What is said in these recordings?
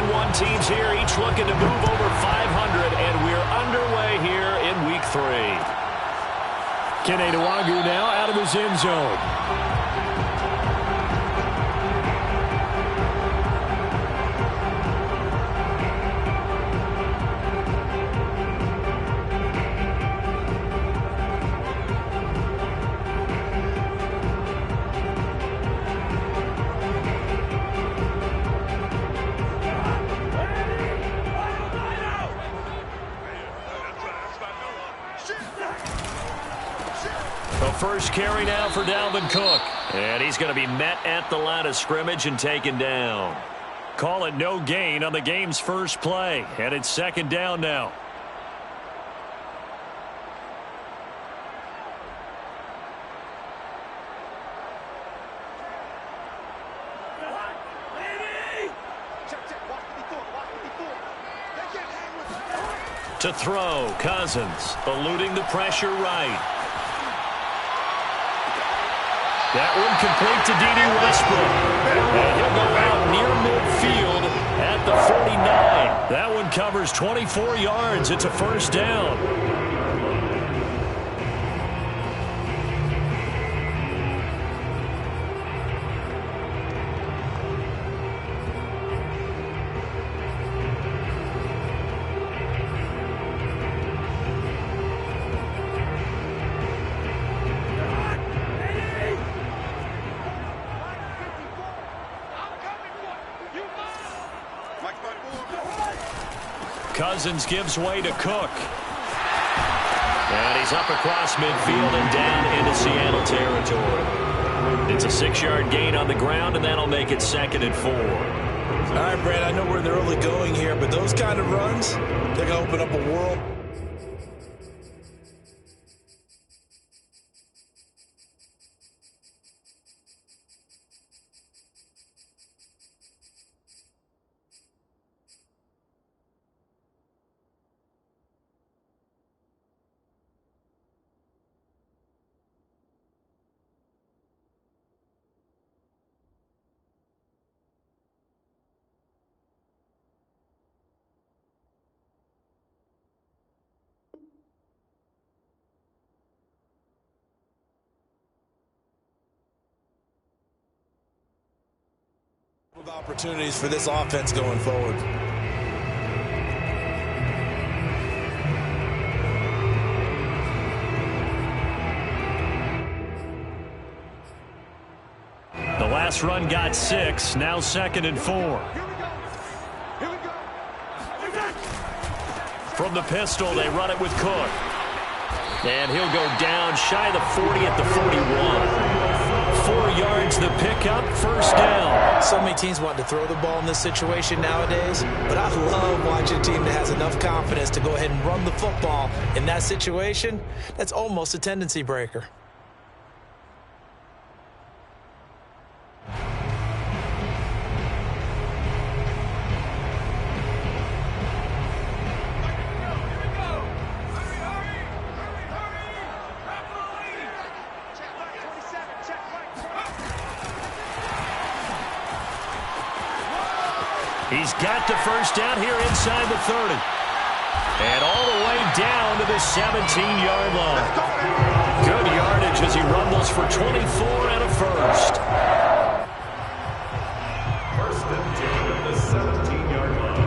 3-1 teams here, each looking to move over 500, and we're underway here in Week 3. Kene Nwangwu now out of his end zone. First carry now for Dalvin Cook. And he's going to be met at the line of scrimmage and taken down. Call it no gain on the game's first play. And it's second down now. To throw, Cousins, eluding the pressure right. That one complete to D.D. Westbrook. And he'll go out near midfield at the 49. That one covers 24 yards. It's a first down. Cousins gives way to Cook. And he's up across midfield and down into Seattle territory. It's a 6-yard gain on the ground, and that'll make it 2nd and 4. All right, Brad, I know we're in the early going here, but those kind of runs, they're going to open up a world. Opportunities for this offense going forward. The last run got 6, now 2nd and 4. From the pistol, they run it with Cook. And he'll go down shy of the 40 at the 41. 4 yards the pickup, first down. So many teams want to throw the ball in this situation nowadays, but I love watching a team that has enough confidence to go ahead and run the football in that situation. That's almost a tendency breaker. He's got the first down here inside the 30. And all the way down to the 17-yard line. Good yardage as he rumbles for 24 and a first. First and 10 at the 17-yard line.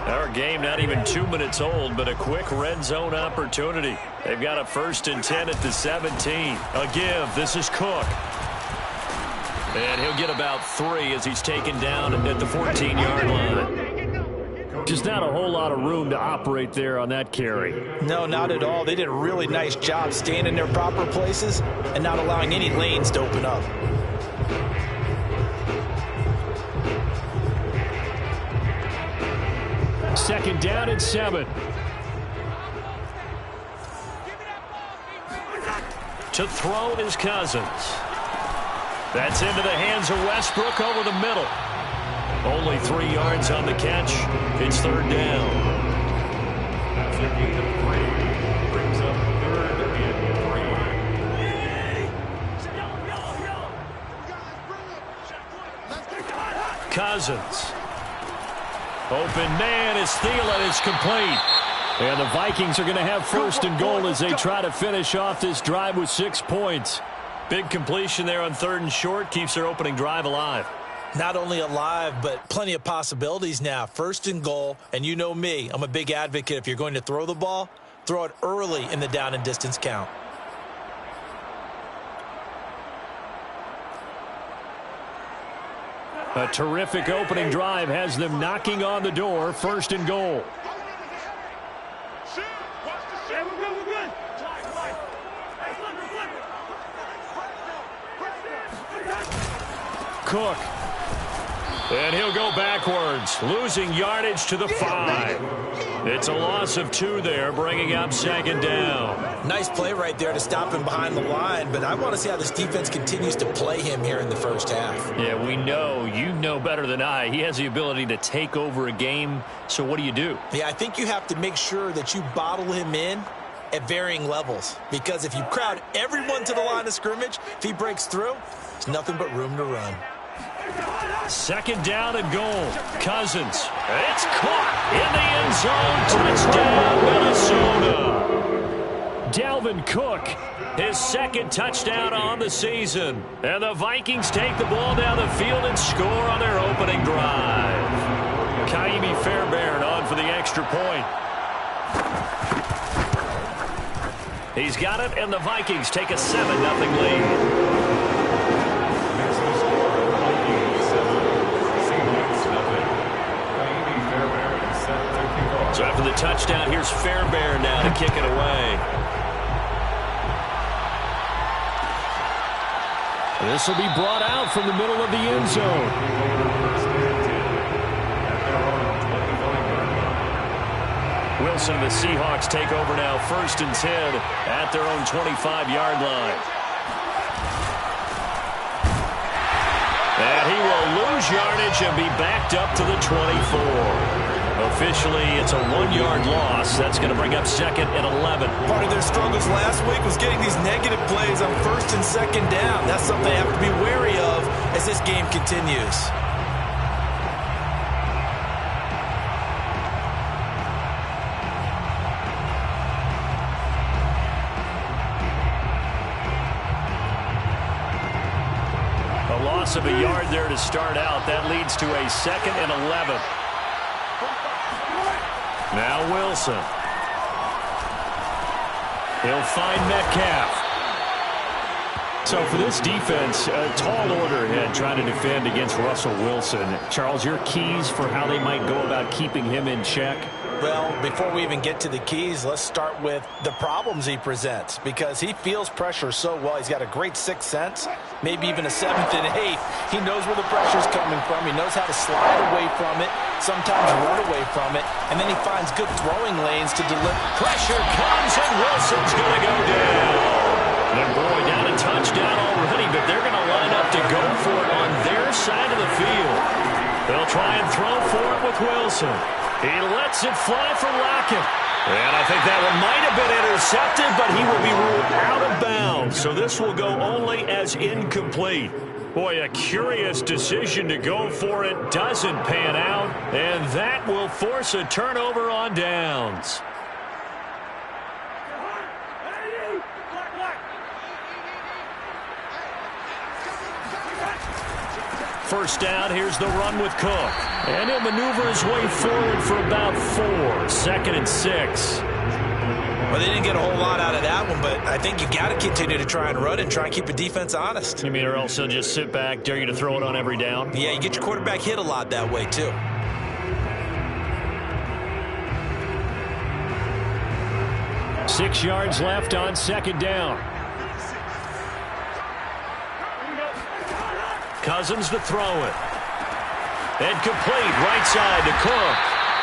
Our game not even 2 minutes old, but a quick red zone opportunity. They've got a 1st and 10 at the 17. A give. This is Cook. And he'll get about 3 as he's taken down at the 14-yard line. Just not a whole lot of room to operate there on that carry. No, not at all. They did a really nice job staying in their proper places and not allowing any lanes to open up. Second down and 7. To throw is Cousins. That's into the hands of Westbrook over the middle. Only 3 yards on the catch. It's 3rd down. That's a gain of 3. Brings up 3rd and 3. Cousins. Open man is Thielen. It's complete. And the Vikings are going to have first and goal as they try to finish off this drive with 6 points. Big completion there on 3rd and short. Keeps their opening drive alive. Not only alive, but plenty of possibilities now. 1st and goal, and you know me. I'm a big advocate. If you're going to throw the ball, throw it early in the down and distance count. A terrific opening drive has them knocking on the door. 1st and goal. Cook. And he'll go backwards, losing yardage to the 5. It's a loss of 2 there, bringing up 2nd down. Nice play right there to stop him behind the line, but I want to see how this defense continues to play him here in the first half. Yeah, we know. You know better than I. He has the ability to take over a game, so what do you do? Yeah, I think you have to make sure that you bottle him in at varying levels, because if you crowd everyone to the line of scrimmage, if he breaks through, there's nothing but room to run. 2nd down and goal. Cousins. It's caught in the end zone. Touchdown, Minnesota. Dalvin Cook, his 2nd touchdown on the season. And the Vikings take the ball down the field and score on their opening drive. Kaimi Fairbairn on for the extra point. He's got it, and the Vikings take a 7-0 lead. So after the touchdown, here's Fairbairn now to kick it away. This will be brought out from the middle of the end zone. Wilson and the Seahawks take over now, 1st and 10 at their own 25-yard line. And he will lose yardage and be backed up to the 24. Officially, it's a 1-yard loss. That's going to bring up 2nd and 11. Part of their struggles last week was getting these negative plays on 1st and 2nd down. That's something they have to be wary of as this game continues. A loss of a yard there to start out. That leads to a 2nd and 11. Now Wilson. He'll find Metcalf. So for this defense, a tall order ahead trying to defend against Russell Wilson. Charles, your keys for how they might go about keeping him in check? Well, before we even get to the keys, let's start with the problems he presents, because he feels pressure so well. He's got a great 6th sense, maybe even a 7th and 8th. He knows where the pressure's coming from. He knows how to slide away from it, sometimes run away from it, and then he finds good throwing lanes to deliver. Pressure comes, and Wilson's going to go down. And boy, down a touchdown already, but they're going to line up to go for it on their side of the field. They'll try and throw for it with Wilson. He lets it fly for Lockett. And I think that one might have been intercepted, but he will be ruled out of bounds. So this will go only as incomplete. Boy, a curious decision to go for it. Doesn't pan out. And that will force a turnover on downs. First down, here's the run with Cook. And he'll maneuver his way forward for about 4. 2nd and 6. Well, they didn't get a whole lot out of that one, but I think you got to continue to try and run and try and keep the defense honest. You mean or else he'll just sit back, dare you to throw it on every down? Yeah, you get your quarterback hit a lot that way, too. Six yards left on 2nd down. Cousins to throw it. And complete right side to Cook.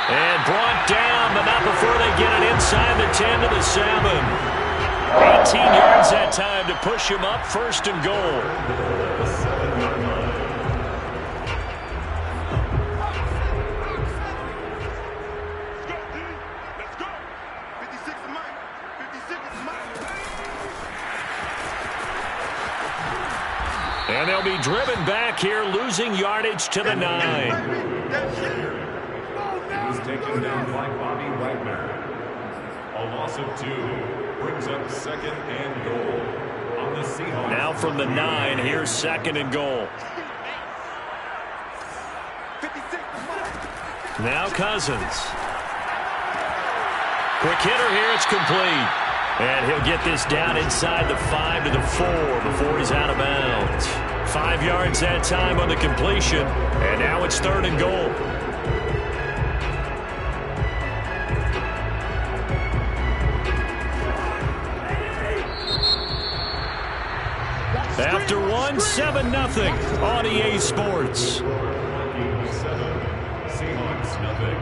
And brought down, but not before they get it inside the 10 to the 7. 18 yards that time to push him up, 1st and goal. And they'll They'll be driven back here, losing yardage to the 9. He was taken down by Bobby Wagner. A loss of 2 brings up 2nd and goal on the Seahawks. Now from the 9, here's 2nd and goal. Now Cousins. Quick hitter here, it's complete. And he'll get this down inside the 5 to the 4 before he's out of bounds. 5 yards that time on the completion. And now it's 3rd and goal. After 1, 7-0 on EA Sports. 7, Seahawks nothing.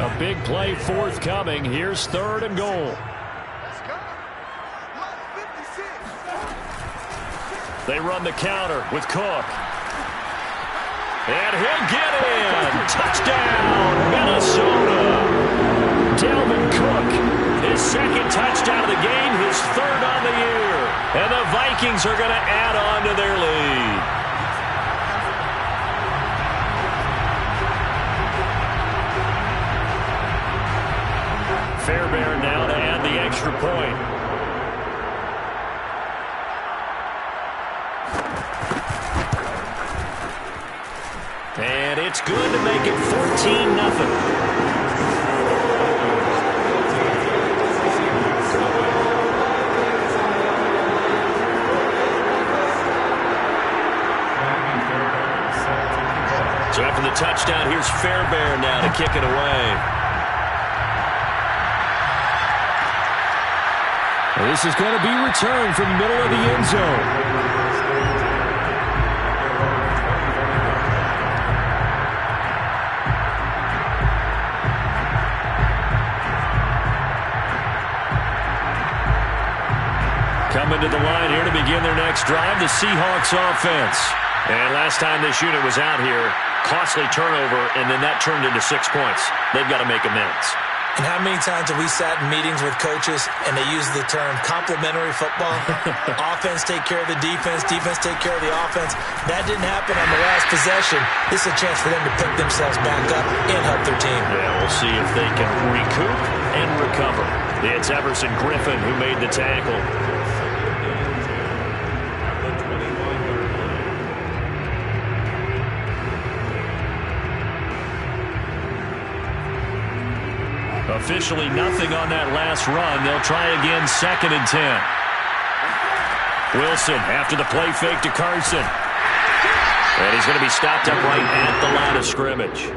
A big play forthcoming. Here's 3rd and goal. They run the counter with Cook. And he'll get in. Touchdown, Minnesota. Dalvin Cook, his 2nd touchdown of the game, his 3rd on the year. And the Vikings are going to add on to their lead. Fairbairn now to add the extra point. And it's good to make it 14-0. So after the touchdown, here's Fairbairn now to kick it away. This is going to be returned from the middle of the end zone. Coming to the line here to begin their next drive, the Seahawks offense. And last time this unit was out here, costly turnover, and then that turned into 6 points. They've got to make amends. And how many times have we sat in meetings with coaches and they use the term complementary football? Offense take care of the defense, defense take care of the offense. That didn't happen on the last possession. This is a chance for them to pick themselves back up and help their team. Yeah, we'll see if they can recoup and recover. It's Everson Griffin who made the tackle. Officially nothing on that last run. They'll try again, 2nd and 10. Wilson after the play fake to Carson. And he's going to be stopped up right at the line of scrimmage.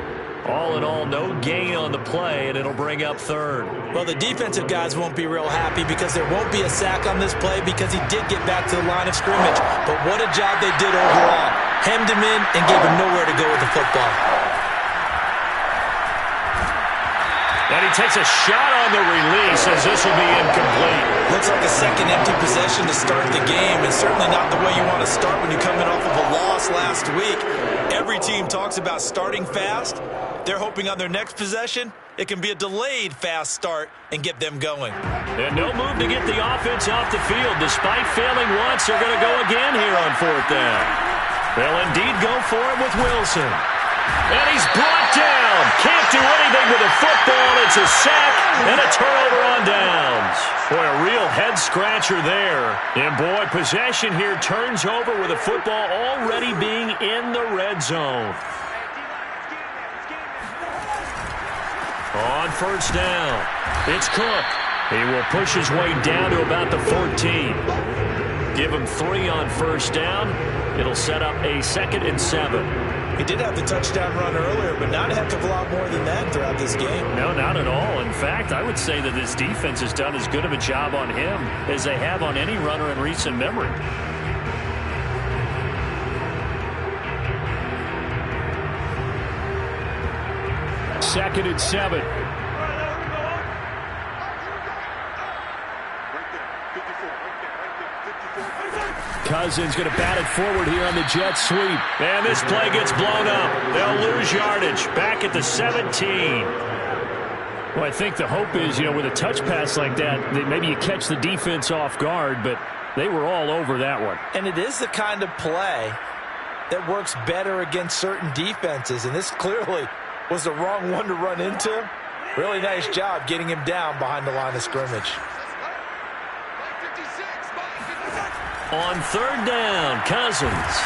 All in all, no gain on the play, and it'll bring up 3rd. Well, the defensive guys won't be real happy because there won't be a sack on this play because he did get back to the line of scrimmage. But what a job they did overall. Hemmed him in and gave him nowhere to go with the football. And he takes a shot on the release as this will be incomplete. Looks like a second empty possession to start the game, and certainly not the way you want to start when you're coming off of a loss last week. Every team talks about starting fast. They're hoping on their next possession, it can be a delayed fast start and get them going. And no move to get the offense off the field. Despite failing once, they're going to go again here on 4th down. They'll indeed go for it with Wilson. And he's brought down. Can't do anything with the football. It's a sack and a turnover on downs. Boy, a real head-scratcher there. And, boy, possession here turns over with the football already being in the red zone. On 1st down, it's Cook. He will push his way down to about the 14. Give him 3 on 1st down. It'll set up a 2nd and 7. He did have the touchdown run earlier, but not a heck of a lot more than that throughout this game. No, not at all. In fact, I would say that this defense has done as good of a job on him as they have on any runner in recent memory. Second and 7. Cousins going to bat it forward here on the jet sweep. And this play gets blown up. They'll lose yardage back at the 17. Well, I think the hope is, with a touch pass like that, that maybe you catch the defense off guard, but They were all over that one. And it is the kind of play that works better against certain defenses, and this clearly was the wrong one to run into. Really nice job getting him down behind the line of scrimmage. On third down, Cousins.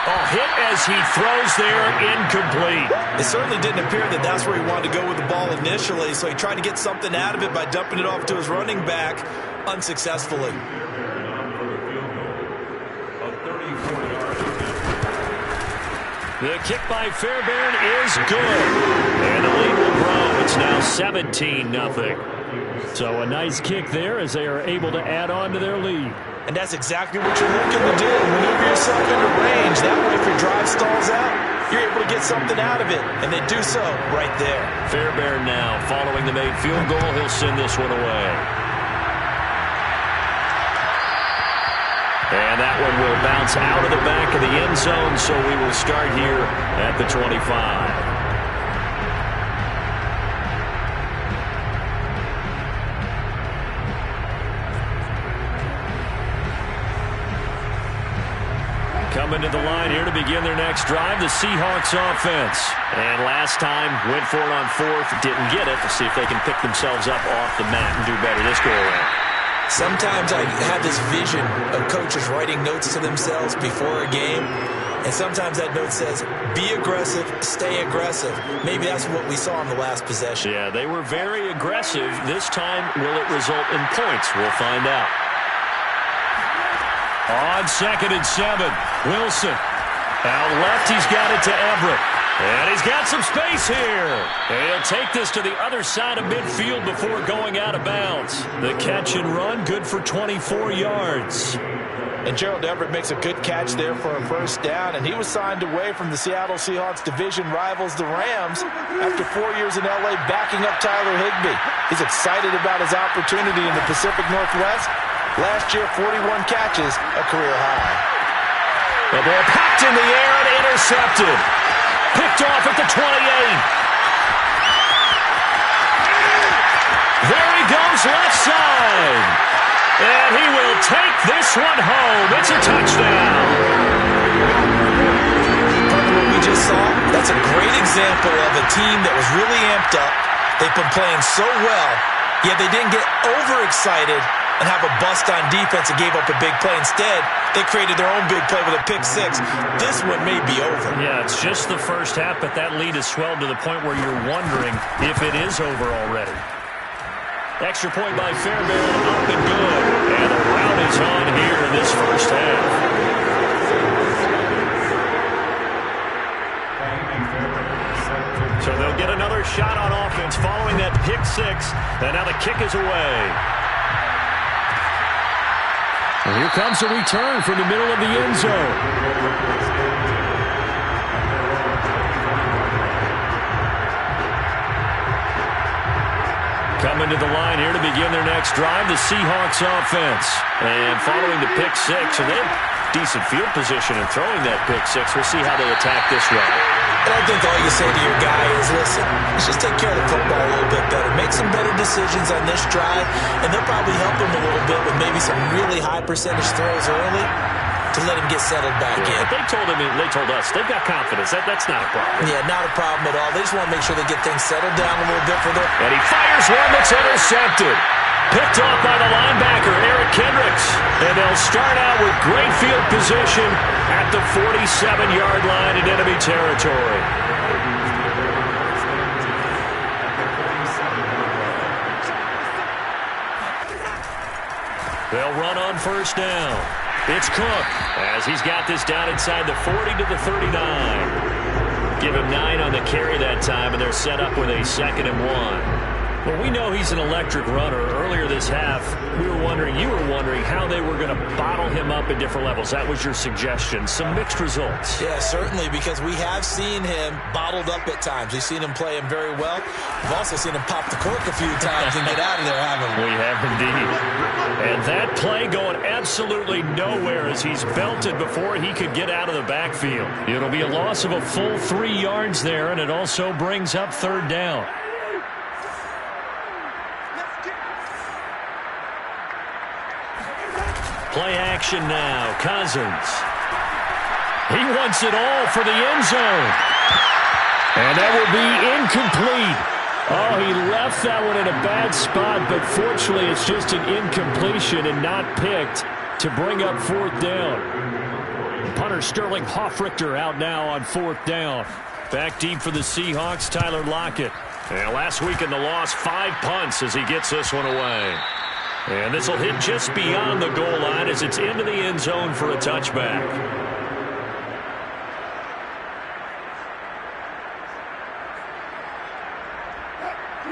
Oh, hit as he throws there, incomplete. It certainly didn't appear that that's where he wanted to go with the ball initially, so he tried to get something out of it by dumping it off to his running back unsuccessfully. The kick by Fairbairn is good. And the lead will grow. It's now 17-0. So a nice kick there as they are able to add on to their lead. And that's exactly what you're looking to do. Maneuver yourself into range. That way, if your drive stalls out, you're able to get something out of it. And they do so right there. Fairbairn now following the made field goal. He'll send this one away. And that one will bounce out of the back of the end zone, so we will start here at the 25. Coming to the line here to begin their next drive, the Seahawks offense. And last time, went for it on fourth, didn't get it. To see if they can pick themselves up off the mat and do better this go around. Sometimes I have this vision of coaches writing notes to themselves before a game, and sometimes that note says, be aggressive, stay aggressive. Maybe that's what we saw in the last possession. Yeah, they were very aggressive. This time, will it result in points? We'll find out. On 2nd and 7, Wilson. Out left, he's got it to Everett. And he's got some space here. And he'll take this to the other side of midfield before going out of bounds. The catch and run, good for 24 yards. And Gerald Everett makes a good catch there for a first down, and he was signed away from the Seattle Seahawks division rivals, the Rams, after 4 years in L.A. backing up Tyler Higbee. He's excited about his opportunity in the Pacific Northwest. Last year, 41 catches, a career high. The ball popped in the air and intercepted. Picked off at the 28. There he goes left side. And he will take this one home. It's a touchdown. Partner, what we just saw, that's a great example of a team that was really amped up. They've been playing so well, yet they didn't get overexcited and have a bust on defense and gave up a big play. Instead, they created their own big play with a pick six. This one may be over. Yeah, it's just the first half, but that lead has swelled to the point where you're wondering if it is over already. Extra point by Fairbairn, up and good. And the rout is on here in this first half. So they'll get another shot on offense following that pick six. And now the kick is away. And here comes a return from the middle of the end zone. Coming to the line here to begin their next drive, the Seahawks offense. And following the pick six, and they have decent field position in throwing that pick six. We'll see how they attack this run. And I think all you say to your guy is, listen, let's just take care of the football a little bit better. Make some better decisions on this drive, and they'll probably help him a little bit with maybe some really high percentage throws early to let him get settled back in. But they told us, they've got confidence. That's not a problem. Yeah, not a problem at all. They just want to make sure they get things settled down a little bit for them. And he fires one that's intercepted. Picked off by the linebacker, Eric Kendricks. And they'll start out with great field position at the 47-yard line in enemy territory. They'll run on first down. It's Cook as he's got this down inside the 40 to the 39. Give him 9 on the carry that time, and they're set up with a 2nd and 1. Well, we know he's an electric runner. Earlier this half, you were wondering how they were going to bottle him up at different levels. That was your suggestion. Some mixed results. Yeah, certainly, because we have seen him bottled up at times. We've seen him play him very well. We've also seen him pop the cork a few times and get out of there, haven't we? We have indeed. And that play going absolutely nowhere as he's belted before he could get out of the backfield. It'll be a loss of a full 3 yards there, and it also brings up third down. Play action now. Cousins. He wants it all for the end zone. And that will be incomplete. Oh, he left that one in a bad spot, but fortunately it's just an incompletion and not picked to bring up fourth down. Punter Sterling Hoffrichter out now on fourth down. Back deep for the Seahawks, Tyler Lockett. And last week in the loss, 5 punts as he gets this one away. And this will hit just beyond the goal line as it's into the end zone for a touchback.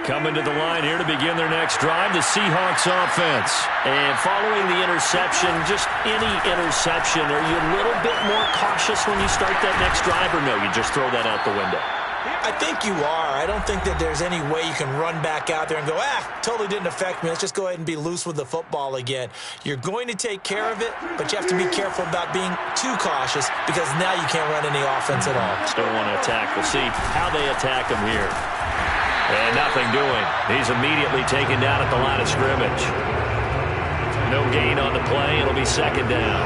Coming to the line here to begin their next drive, the Seahawks offense. And following the interception, just any interception, are you a little bit more cautious when you start that next drive, or no, you just throw that out the window? I think you are. I don't think that there's any way you can run back out there and go, totally didn't affect me. Let's just go ahead and be loose with the football again. You're going to take care of it, but you have to be careful about being too cautious because now you can't run any offense at all. Still want to attack. We'll see how they attack him here. And nothing doing. He's immediately taken down at the line of scrimmage. No gain on the play. It'll be second down.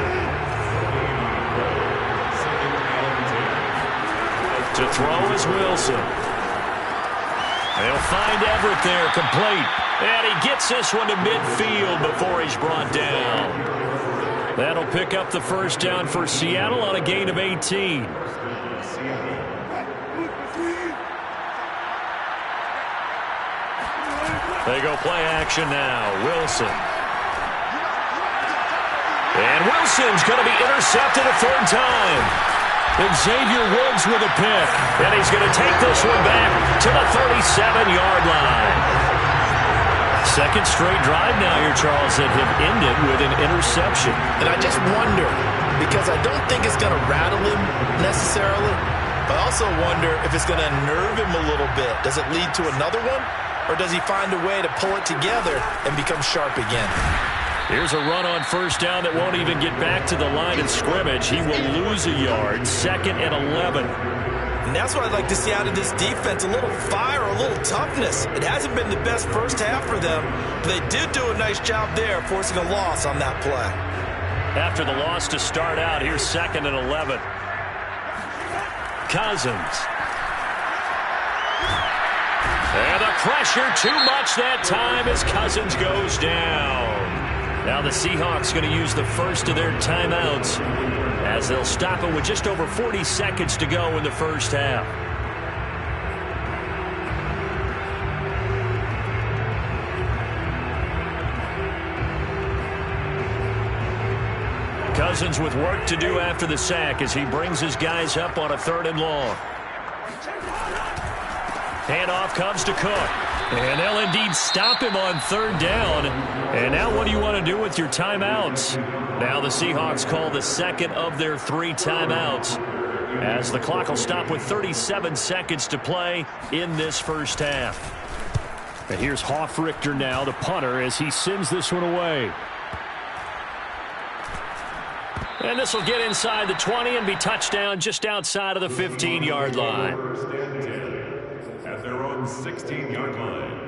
To throw is Wilson. They'll find Everett there, complete. And he gets this one to midfield before he's brought down. That'll pick up the first down for Seattle on a gain of 18. They go play action now. Wilson. And Wilson's going to be intercepted a third time. Xavier Woods with a pick. And he's going to take this one back to the 37-yard line. Second straight drive now here, Charles, that have ended with an interception. And I just wonder, because I don't think it's going to rattle him necessarily, but I also wonder if it's going to nerve him a little bit. Does it lead to another one? Or does he find a way to pull it together and become sharp again? Here's a run on first down that won't even get back to the line of scrimmage. He will lose a yard. 2nd and 11. And that's what I'd like to see out of this defense. A little fire, a little toughness. It hasn't been the best first half for them, but they did do a nice job there forcing a loss on that play. After the loss to start out, here's 2nd and 11. Cousins. And the pressure too much that time as Cousins goes down. Now the Seahawks going to use the first of their timeouts as they'll stop it with just over 40 seconds to go in the first half. Cousins with work to do after the sack as he brings his guys up on a 3rd and long. Handoff comes to Cook. And they'll indeed stop him on 3rd down. And now what do you want to do with your timeouts? Now the Seahawks call the 2nd of their 3 timeouts as the clock will stop with 37 seconds to play in this first half. And here's Hoffrichter now, the punter, as he sends this one away. And this will get inside the 20 and be touchdown just outside of the 15-yard line. At their own 16-yard line.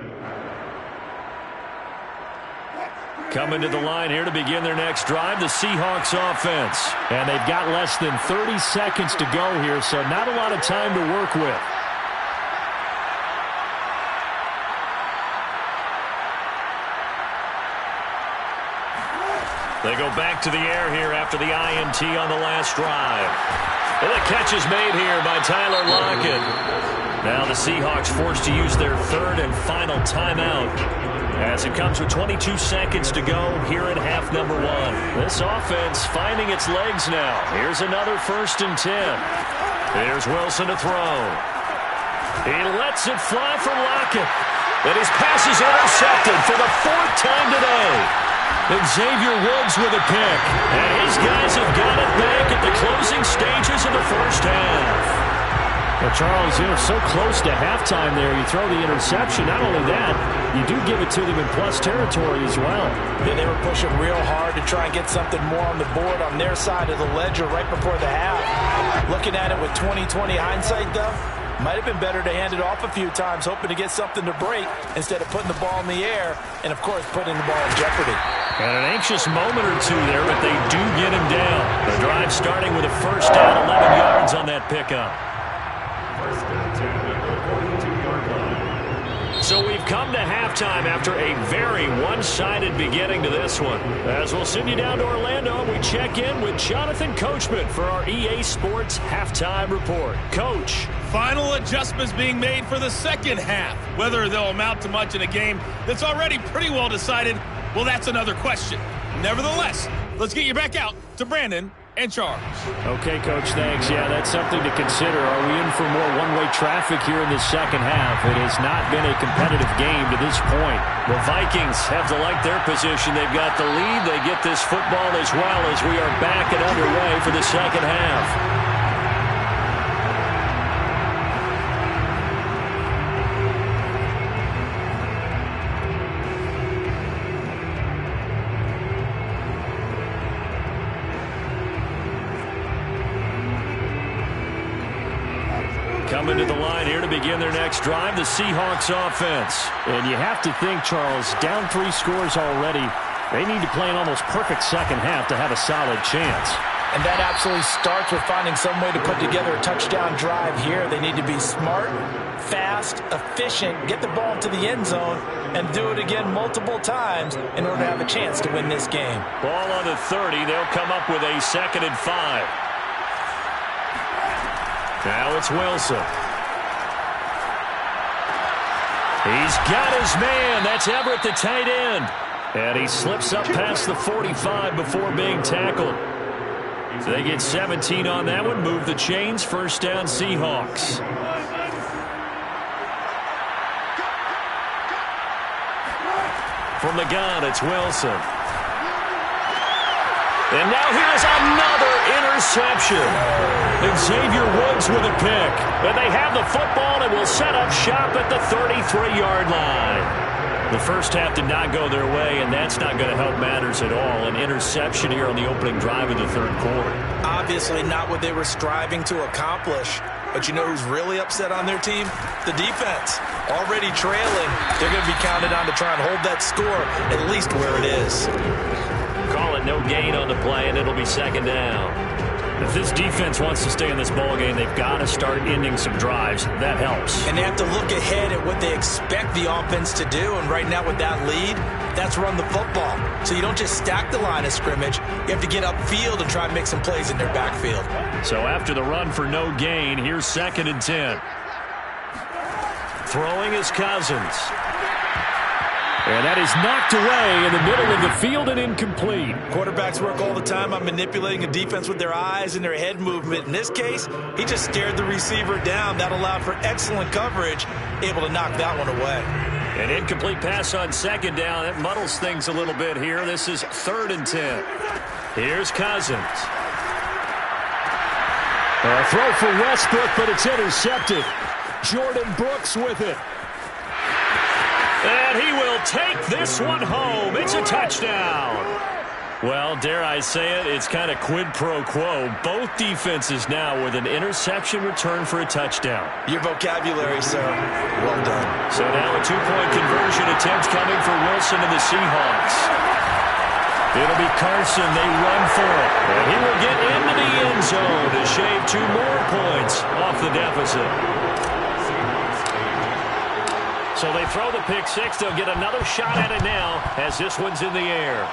Coming to the line here to begin their next drive, the Seahawks offense. And they've got less than 30 seconds to go here, so not a lot of time to work with. They go back to the air here after the INT on the last drive. And the catch is made here by Tyler Lockett. Now the Seahawks forced to use their 3rd and final timeout as it comes with 22 seconds to go here in half number 1. This offense finding its legs now. Here's another 1st and 10. Here's Wilson to throw. He lets it fly from Lockett. And his pass is intercepted for the 4th time today. Xavier Woods with a pick. And his guys have got it back at the closing stages of the first half. Well, Charles, so close to halftime there. You throw the interception. Not only that, you do give it to them in plus territory as well. Yeah, they were pushing real hard to try and get something more on the board on their side of the ledger right before the half. Looking at it with 20/20 hindsight, though, Might have been better to hand it off a few times, hoping to get something to break instead of putting the ball in the air and, of course, putting the ball in jeopardy. And an anxious moment or two there, but they do get him down. The drive starting with a first down, 11 yards on that pickup. First and 10 at the 42-yard line. So we've come to halftime after a very one-sided beginning to this one. As we'll send you down to Orlando, we check in with Jonathan Coachman for our EA Sports Halftime Report. Coach. Final adjustments being made for the second half. Whether they'll amount to much in a game that's already pretty well decided, well, that's another question. Nevertheless, let's get you back out to Brandon and Charles. Okay, Coach, thanks. Yeah, that's something to consider. Are we in for more one-way traffic here in the second half? It has not been a competitive game to this point. The Vikings have to like their position. They've got the lead. They get this football as well as we are back and underway for the second half. Coming to the line here to begin their next drive, the Seahawks offense. And you have to think, Charles, down 3 scores already. They need to play an almost perfect second half to have a solid chance. And that absolutely starts with finding some way to put together a touchdown drive here. They need to be smart, fast, efficient, get the ball to the end zone, and do it again multiple times in order to have a chance to win this game. Ball on the 30. They'll come up with a 2nd and 5. Now it's Wilson. He's got his man. That's Everett, the tight end. And he slips up past the 45 before being tackled. So they get 17 on that one. Move the chains. First down, Seahawks. From the gun, it's Wilson. And now here's another interception. Xavier Woods with a pick. And they have the football and will set up shop at the 33-yard line. The first half did not go their way, and that's not going to help matters at all. An interception here on the opening drive of the third quarter. Obviously not what they were striving to accomplish. But you know who's really upset on their team? The defense. Already trailing. They're going to be counted on to try and hold that score at least where it is. Call it no gain on the play, and it'll be 2nd down. If this defense wants to stay in this ballgame, they've got to start ending some drives. That helps. And they have to look ahead at what they expect the offense to do. And right now with that lead, that's run the football. So you don't just stack the line of scrimmage. You have to get upfield and try and make some plays in their backfield. So after the run for no gain, here's 2nd and 10. Throwing is Cousins. And that is knocked away in the middle of the field and incomplete. Quarterbacks work all the time on manipulating a defense with their eyes and their head movement. In this case, he just stared the receiver down. That allowed for excellent coverage, able to knock that one away. An incomplete pass on 2nd down. That muddles things a little bit here. This is 3rd and 10. Here's Cousins. A throw for Westbrook, but it's intercepted. Jordan Brooks with it. And he will take this one home. It's a touchdown. Well, dare I say it, it's kind of quid pro quo. Both defenses now with an interception return for a touchdown. Your vocabulary, sir. Well done. So now a 2-point conversion attempt coming for Wilson and the Seahawks. It'll be Carson. They run for it. And he will get into the end zone to shave 2 more points off the deficit. So they throw the pick 6. They'll get another shot at it now as this one's in the air.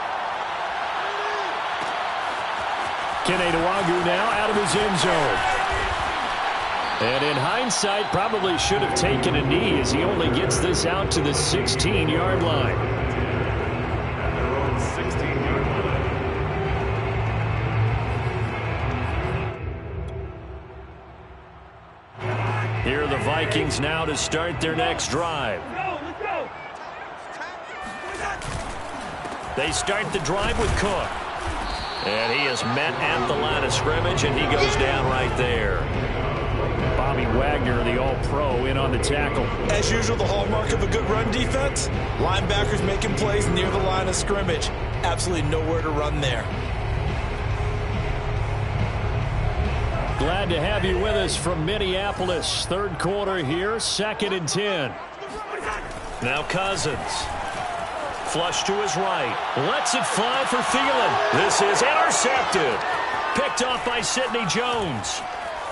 Kene Nwagu now out of his end zone. And in hindsight, probably should have taken a knee as he only gets this out to the 16-yard line. At their own 16-yard line. Here are the Vikings now to start their next drive. They start the drive with Cook. And he is met at the line of scrimmage, and he goes down right there. Bobby Wagner, the all-pro, in on the tackle. As usual, the hallmark of a good run defense, linebackers making plays near the line of scrimmage. Absolutely nowhere to run there. Glad to have you with us from Minneapolis. Third quarter here, 2nd and 10. Now Cousins. Flush to his right. Lets it fly for Thielen. This is intercepted. Picked off by Sidney Jones.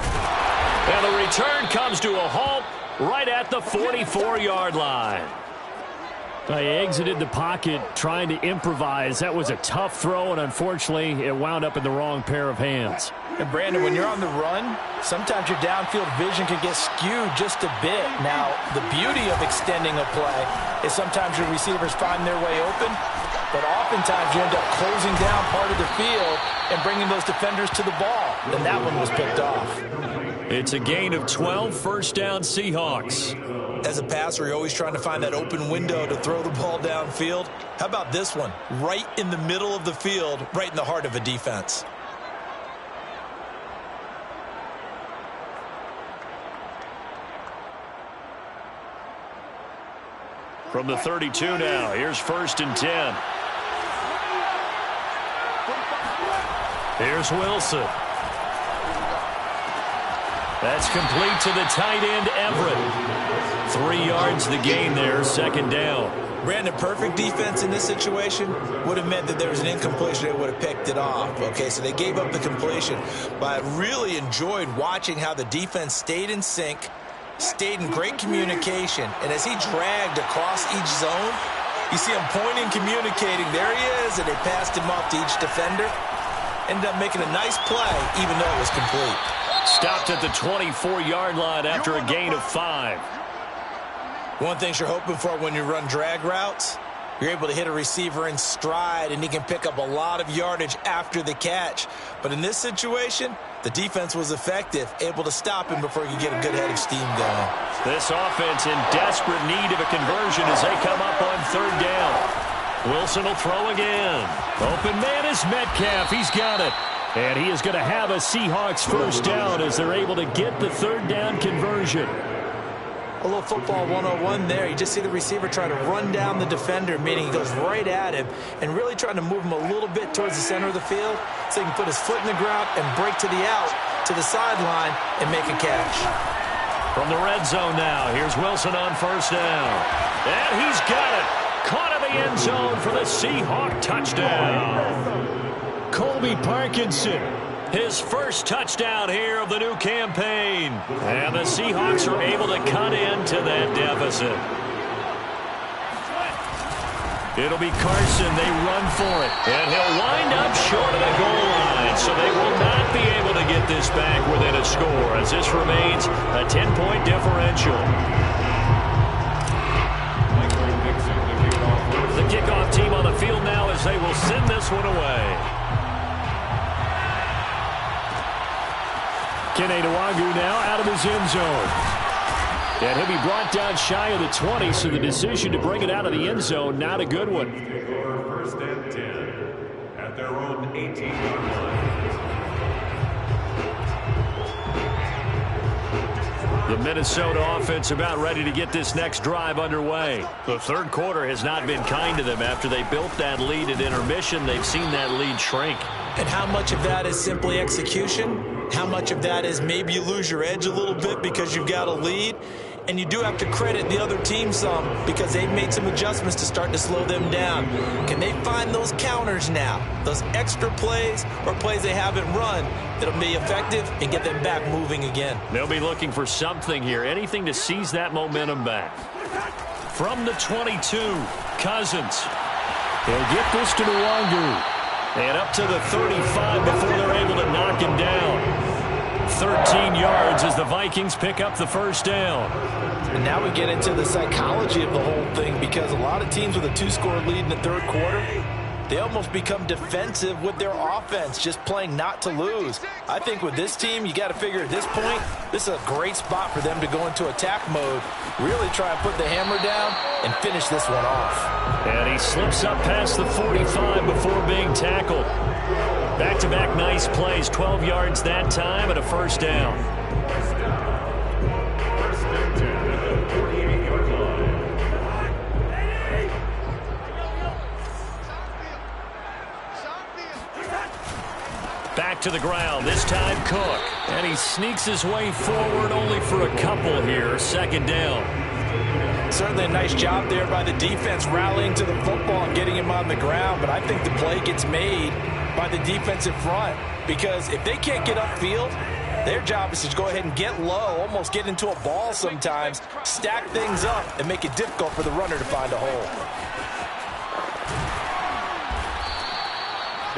And the return comes to a halt right at the 44-yard line. He exited the pocket trying to improvise. That was a tough throw, and unfortunately, it wound up in the wrong pair of hands. And Brandon, when you're on the run, sometimes your downfield vision can get skewed just a bit. Now, the beauty of extending a play is sometimes your receivers find their way open, but oftentimes you end up closing down part of the field and bringing those defenders to the ball. And that one was picked off. It's a gain of 12, first down Seahawks. As a passer, you're always trying to find that open window to throw the ball downfield. How about this one? Right in the middle of the field, right in the heart of a defense. From the 32 now, here's 1st and 10. Here's Wilson. That's complete to the tight end, Everett. 3 yards the gain there, 2nd down. Brandon, perfect defense in this situation would have meant that there was an incompletion. They would have picked it off. Okay, so they gave up the completion. But I really enjoyed watching how the defense stayed in sync, stayed in great communication. And as he dragged across each zone, you see him pointing, communicating. There he is, and they passed him off to each defender. Ended up making a nice play, even though it was complete. Stopped at the 24-yard line after a gain of 5. One thing you're hoping for when you run drag routes, you're able to hit a receiver in stride, and he can pick up a lot of yardage after the catch. But in this situation, the defense was effective, able to stop him before he could get a good head of steam going. This offense in desperate need of a conversion as they come up on 3rd down. Wilson will throw again. Open man is Metcalf. He's got it. And he is going to have a Seahawks first down as they're able to get the 3rd down conversion. A little football 101 there. You just see the receiver try to run down the defender, meaning he goes right at him and really trying to move him a little bit towards the center of the field so he can put his foot in the ground and break to the out, to the sideline, and make a catch. From the red zone now, here's Wilson on 1st down. And he's got it. Caught in the end zone for the Seahawk touchdown. Colby Parkinson, his first touchdown here of the new campaign. And the Seahawks are able to cut into that deficit. It'll be Carson. They run for it. And he'll wind up short of the goal line. So they will not be able to get this back within a score as this remains a 10-point differential. The kickoff team on the field now as they will send this one away. Kene Nwagu now out of his end zone. And he'll be brought down shy of the 20, so the decision to bring it out of the end zone, not a good one. 1st and 10 at their own 18-yard line. The Minnesota offense about ready to get this next drive underway. The 3rd quarter has not been kind to them. After they built that lead at intermission, they've seen that lead shrink. And how much of that is simply execution? How much of that is maybe you lose your edge a little bit because you've got a lead? And you do have to credit the other team some because they've made some adjustments to start to slow them down. Can they find those counters now? Those extra plays or plays they haven't run that'll be effective and get them back moving again? They'll be looking for something here, anything to seize that momentum back. From the 22, Cousins. He'll get this to Nwagu. And up to the 35 before they're able to knock him down. 13 yards as the Vikings pick up the first down. And now we get into the psychology of the whole thing because a lot of teams with a 2-score lead in the 3rd quarter, they almost become defensive with their offense, just playing not to lose. I think with this team, you got to figure at this point, this is a great spot for them to go into attack mode, really try and put the hammer down and finish this one off. And he slips up past the 45 before being tackled. Back-to-back nice plays, 12 yards that time and a first down. 1st and 10 at the 48-yard line. Back to the ground, this time Cook. And he sneaks his way forward only for a couple here. Second down. Certainly a nice job there by the defense rallying to the football and getting him on the ground. But I think the play gets made by the defensive front. Because if they can't get upfield, their job is to go ahead and get low, almost get into a ball sometimes, stack things up, and make it difficult for the runner to find a hole.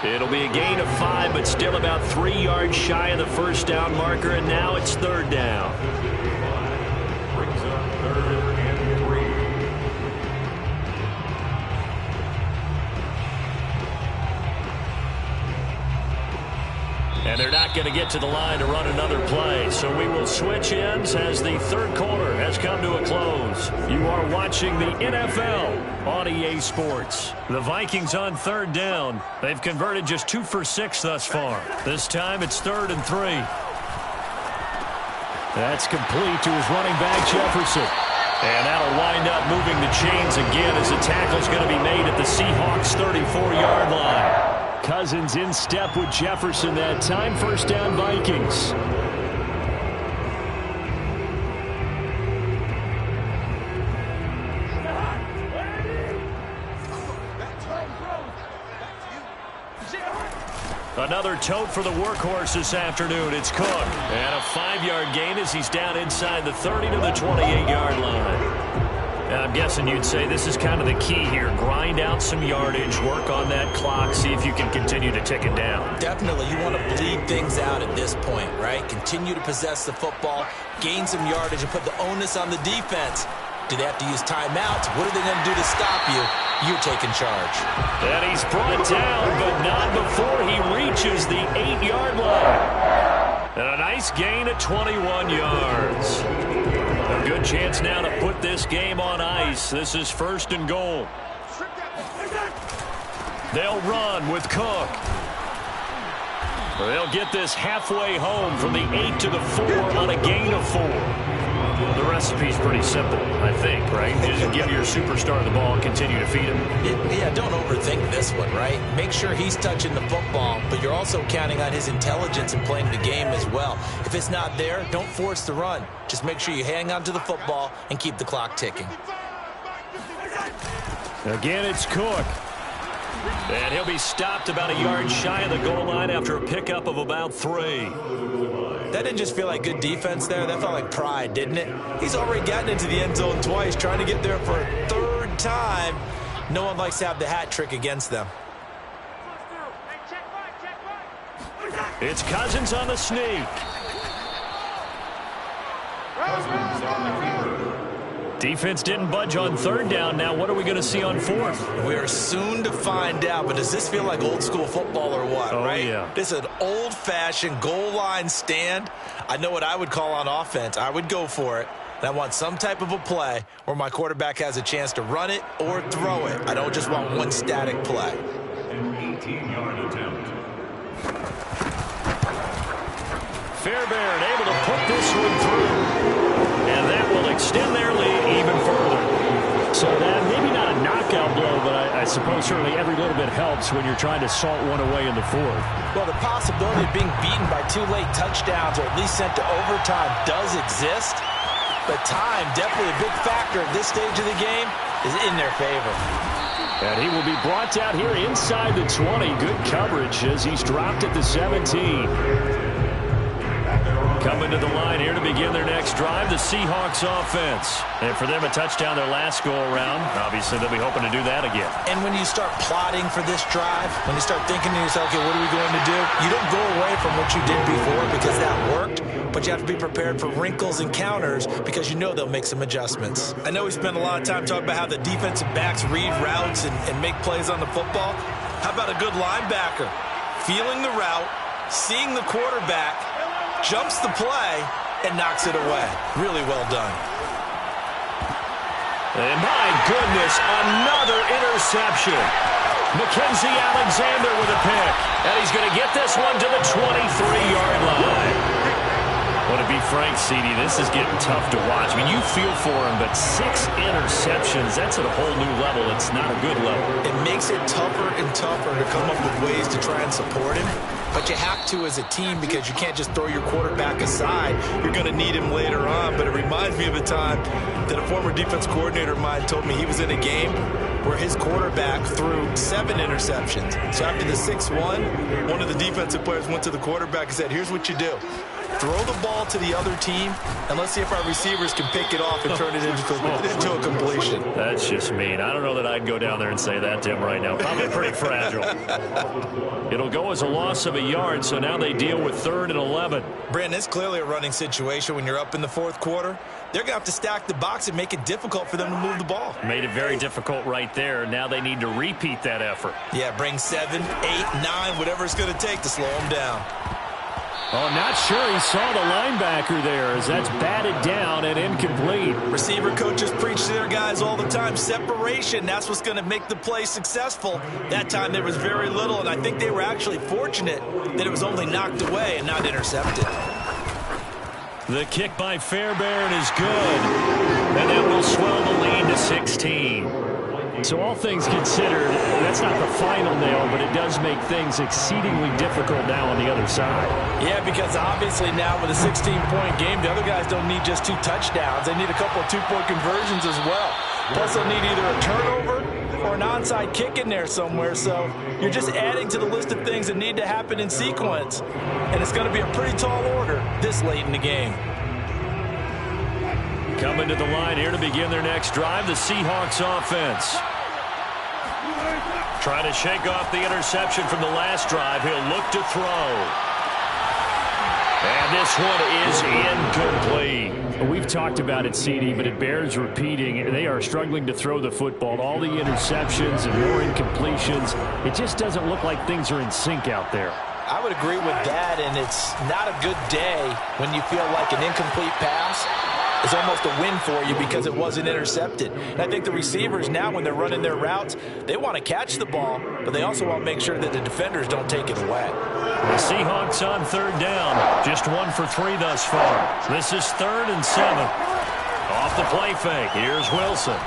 It'll be a gain of 5, but still about 3 yards shy of the first down marker, and now it's third down. Brings up 3rd and 3. And they're not going to get to the line to run another play. So we will switch ends as the third quarter has come to a close. You are watching the NFL on EA Sports. The Vikings on third down. They've converted just 2 for 6 thus far. This time it's 3rd and 3. That's complete to his running back, Jefferson. And that'll wind up moving the chains again as the tackle's going to be made at the Seahawks' 34-yard line. Cousins in step with Jefferson that time. First down, Vikings. Another tote for the workhorse this afternoon. It's Cook. And a 5-yard gain as he's down inside the 30 to the 28-yard line. I'm guessing you'd say this is kind of the key here. Grind out some yardage, work on that clock, see if you can continue to tick it down. Definitely. You want to bleed things out at this point, right? Continue to possess the football, gain some yardage, and put the onus on the defense. Do they have to use timeouts? What are they going to do to stop you? You're taking charge. And he's brought down, but not before he reaches the 8-yard line. And a nice gain at 21 yards. A good chance now to put this game on ice. This is 1st and goal. They'll run with Cook. They'll get this halfway home from the 8 to the 4 on a gain of 4. The recipe's pretty simple, I think, right? Just give your superstar the ball and continue to feed him. Yeah, don't overthink this one, right? Make sure he's touching the football, but you're also counting on his intelligence in playing the game as well. If it's not there, don't force the run. Just make sure you hang on to the football and keep the clock ticking. Again, it's Cook. And he'll be stopped about a yard shy of the goal line after a pickup of about 3. That didn't just feel like good defense there. That felt like pride, didn't it? He's already gotten into the end zone twice, trying to get there for a 3rd time. No one likes to have the hat trick against them. It's Cousins on the sneak. Cousins on the keeper. Defense didn't budge on 3rd down. Now what are we going to see on 4th? We are soon to find out, but does this feel like old school football or what, right? Yeah. This is an old-fashioned goal line stand. I know what I would call on offense. I would go for it. And I want some type of a play where my quarterback has a chance to run it or throw it. I don't just want one static play. An 18-yard attempt. Fairbairn able to put this one through. And that will extend their lead even further. So that maybe not a knockout blow, but I suppose certainly every little bit helps when you're trying to salt one away in the 4th. Well, the possibility of being beaten by 2 late touchdowns or at least sent to overtime does exist. But time, definitely a big factor at this stage of the game, is in their favor. And he will be brought down here inside the 20. Good coverage as he's dropped at the 17. Coming to the line here to begin their next drive, the Seahawks offense. And for them, a touchdown their last go-around. Obviously, they'll be hoping to do that again. And when you start plotting for this drive, when you start thinking to yourself, okay, what are we going to do? You don't go away from what you did before because that worked, but you have to be prepared for wrinkles and counters because you know they'll make some adjustments. I know we spent a lot of time talking about how the defensive backs read routes and make plays on the football. How about a good linebacker? Feeling the route, seeing the quarterback, jumps the play, and knocks it away. Really well done. And my goodness, another interception. Mackenzie Alexander with a pick. And he's going to get this one to the 23-yard line. Well, to be frank, CD, this is getting tough to watch. I mean, you feel for him, but 6 interceptions, that's at a whole new level. It's not a good level. It makes it tougher and tougher to come up with ways to try and support him. but you have to as a team because you can't just throw your quarterback aside. You're going to need him later on, but it reminds me of a time that a former defense coordinator of mine told me he was in a game where his quarterback threw 7 interceptions. So after the 6-1, one of the defensive players went to the quarterback and said, here's what you do. Throw the ball to the other team, and let's see if our receivers can pick it off and turn it into a completion. That's just mean. I don't know that I'd go down there and say that to him right now. Probably pretty fragile. It'll go as a loss of a yard, so now they deal with 3rd and 11. Brandon, it's clearly a running situation when you're up in the 4th quarter. They're going to have to stack the box and make it difficult for them to move the ball. Made it very difficult right there. Now they need to repeat that effort. Yeah, bring 7, 8, 9, whatever it's going to take to slow them down. Oh, not sure he saw the linebacker there as that's batted down and incomplete. Receiver coaches preach to their guys all the time. Separation, that's what's going to make the play successful. That time there was very little, and I think they were actually fortunate that it was only knocked away and not intercepted. The kick by Fairbairn is good. And that will swell the lead to 16. So all things considered, that's not the final nail, but it does make things exceedingly difficult now on the other side. Yeah, because obviously now with a 16-point game, the other guys don't need just 2 touchdowns. They need a couple of 2-point conversions as well. Plus they'll need either a turnover or an onside kick in there somewhere. So you're just adding to the list of things that need to happen in sequence. And it's going to be a pretty tall order this late in the game. Coming to the line here to begin their next drive, the Seahawks offense. Trying to shake off the interception from the last drive. He'll look to throw. And this one is incomplete. We've talked about it, CD, but it bears repeating. They are struggling to throw the football. All the interceptions and more incompletions. It just doesn't look like things are in sync out there. I would agree with that, and it's not a good day when you feel like an incomplete pass is almost a win for you because it wasn't intercepted. And I think the receivers now, when they're running their routes, they want to catch the ball, but they also want to make sure that the defenders don't take it away. The Seahawks on 3rd down. Just 1 for 3 thus far. This is 3rd and 7. Off the play fake. Here's Wilson.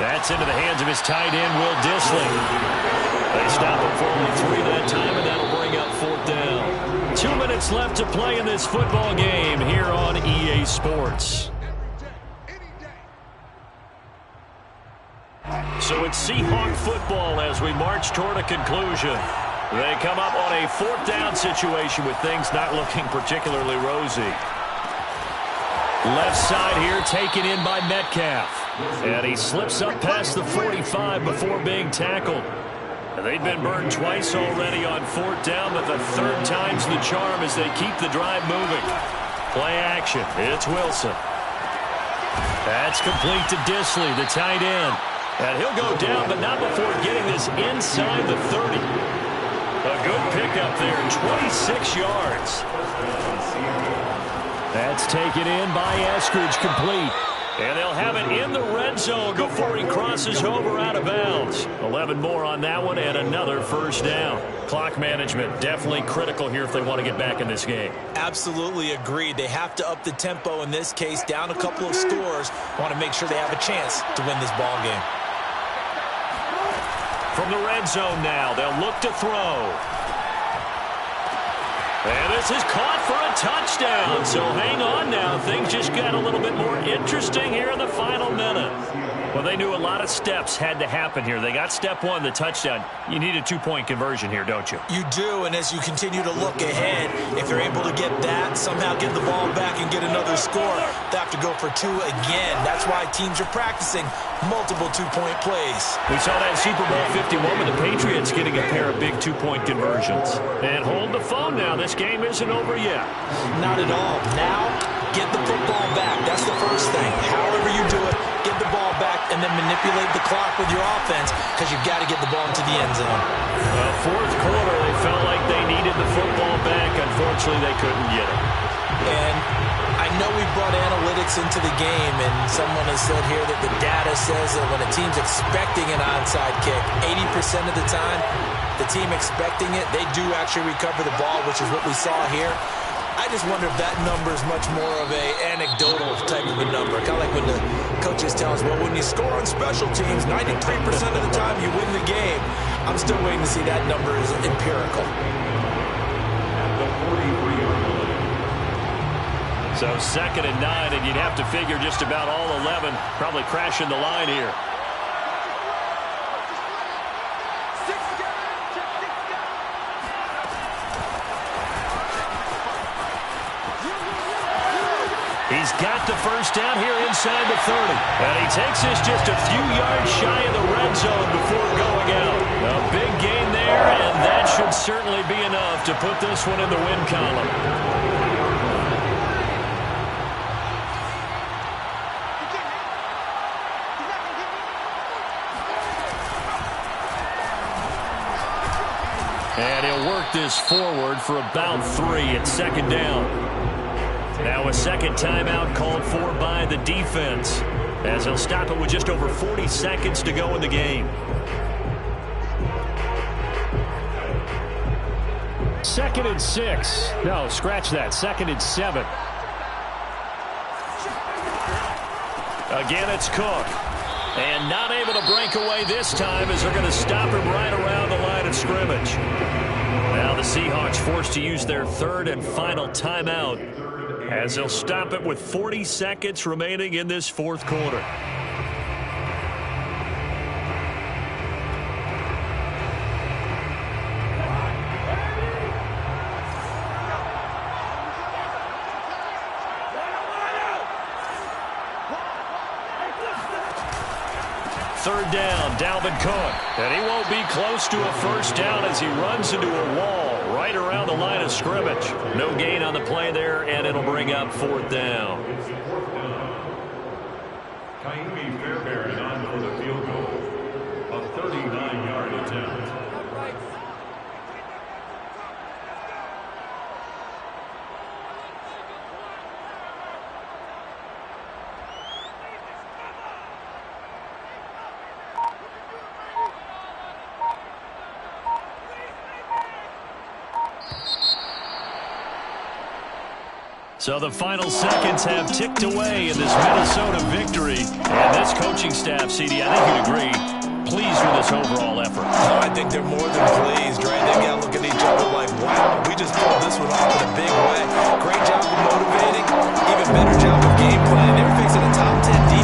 That's into the hands of his tight end, Will Dissly. They stop him for only 3 that time, and that'll bring up 4th down. 2 minutes left to play in this football game here on EA Sports. So it's Seahawk football as we march toward a conclusion. They come up on a 4th down situation with things not looking particularly rosy. Left side here taken in by Metcalf. And he slips up past the 45 before being tackled. They've been burned twice already on 4th down, but the 3rd time's the charm as they keep the drive moving. Play action. It's Wilson. That's complete to Dissly, the tight end. And he'll go down, but not before getting this inside the 30. A good pickup there, 26 yards. That's taken in by Eskridge, complete. And they'll have it in the red zone before he crosses over out of bounds. 11 more on that one and another 1st down. Clock management definitely critical here if they want to get back in this game. Absolutely agreed. They have to up the tempo in this case, down a couple of scores. Want to make sure they have a chance to win this ball game. From the red zone now, they'll look to throw. And this is caught for a touchdown. So hang on now. Things just got a little bit more interesting here in the final minute. Well, they knew a lot of steps had to happen here. They got step 1, the touchdown. You need a 2-point conversion here, don't you? You do, and as you continue to look ahead, if you're able to get that, somehow get the ball back and get another score, they have to go for 2 again. That's why teams are practicing multiple 2-point plays. We saw that Super Bowl 51 with the Patriots getting a pair of big 2-point conversions. And hold the phone now. This game isn't over yet. Not at all. Now, get the football back. That's the first thing. However you do it, get the ball back and then manipulate the clock with your offense because you've got to get the ball into the end zone. Well, 4th quarter, they felt like they needed the football back. Unfortunately, they couldn't get it. And I know we brought analytics into the game, and someone has said here that the data says that when a team's expecting an onside kick, 80% of the time, the team expecting it, they do actually recover the ball, which is what we saw here. I just wonder if that number is much more of a anecdotal type of a number. Kind of like when the coaches tell us, well, when you score on special teams, 93% of the time you win the game. I'm still waiting to see that number is empirical. So 2nd and 9, and you'd have to figure just about all 11 probably crashing the line here. He's got the first down here inside the 30. And he takes this just a few yards shy of the red zone before going out. A big gain there, and that should certainly be enough to put this one in the win column. And he'll work this forward for about 3 at 2nd down. Now a second timeout called for by the defense, as he'll stop it with just over 40 seconds to go in the game. 2nd and 6. No, scratch that. 2nd and 7. Again, it's Cook. And not able to break away this time as they're going to stop him right around the line of scrimmage. Now the Seahawks forced to use their 3rd and final timeout, as they'll stop it with 40 seconds remaining in this 4th quarter. Third down, Dalvin Cook. And he won't be close to a first down as he runs into a wall right around the line of scrimmage. No gain on the play there, and it'll bring up 4th down. Kaimi Fairbairn on for the field goal. A 39-yard attempt. So the final seconds have ticked away in this Minnesota victory. And this coaching staff, CD, I think you'd agree, pleased with this overall effort. Oh, I think they're more than pleased, right? They got to look at each other like, wow, we just pulled this one off in a big way. Great job of motivating, even better job of game planning. They were facing a top 10 defense.